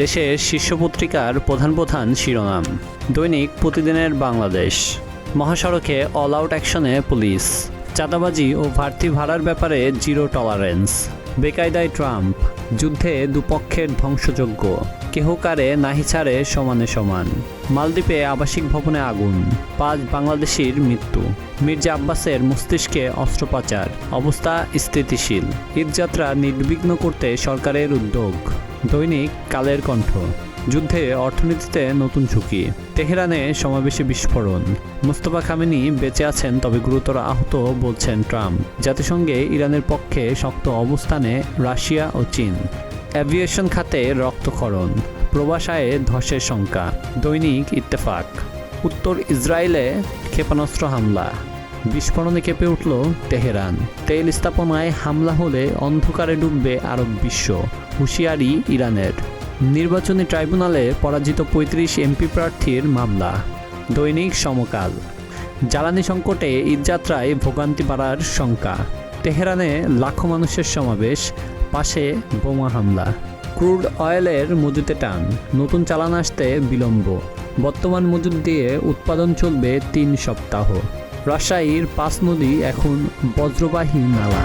দেশের শীর্ষ পত্রিকার প্রধান শিরোনাম। দৈনিক প্রতিদিনের বাংলাদেশ। মহাসড়কে অল আউট অ্যাকশনে পুলিশ। চাঁদাবাজি ও বাড়তি ভাড়ার ব্যাপারে জিরো টলারেন্স। বেকায়দায় ট্রাম্প। যুদ্ধে দুপক্ষের ধ্বংসযজ্ঞ। কেহ কারে নাহি ছাড়ে সমানে সমান। মালদ্বীপে আবাসিক ভবনে আগুন। 5 বাংলাদেশির মৃত্যু। মির্জা আব্বাসের মস্তিষ্কে অস্ত্রোপচার। অবস্থা স্থিতিশীল। ঈদযাত্রা নির্বিঘ্ন করতে সরকারের উদ্যোগ। দৈনিক কালের কণ্ঠ। যুদ্ধে অর্থনীতিতে নতুন ঝুঁকি। তেহরানে সমাবেশে বিস্ফোরণ। মোস্তফা খামেনি বেঁচে আছেন তবে গুরুতর আহত বলছেন ট্রাম্প। জাতিসংঘে ইরানের পক্ষে শক্ত অবস্থানে রাশিয়া ও চীন। অ্যাভিয়েশন খাতে রক্তক্ষরণ। প্রবাস আয়ে ধসের শঙ্কা। দৈনিক ইত্তেফাক। উত্তর ইসরায়েলে ক্ষেপণাস্ত্র হামলা। বিস্ফোরণে কেঁপে উঠল তেহরান। তেল স্থাপনায় হামলা হলে অন্ধকারে ডুববে আরব বিশ্ব। হুঁশিয়ারি ইরানের। নির্বাচনী ট্রাইব্যুনালে পরাজিত 35 এমপি প্রার্থীর মামলা। দৈনিক সমকাল। জ্বালানি সংকটে ঈদযাত্রায় ভোগান্তি বাড়ার শঙ্কা। তেহরানে লাখো মানুষের সমাবেশ, পাশে বোমা হামলা। ক্রুড অয়েলের মজুতে টান, নতুন চালান আসতে বিলম্ব। বর্তমান মজুত দিয়ে উৎপাদন চলবে 3 সপ্তাহ। রাজশাহীর 5 নদী এখন বজ্রবাহী নালা।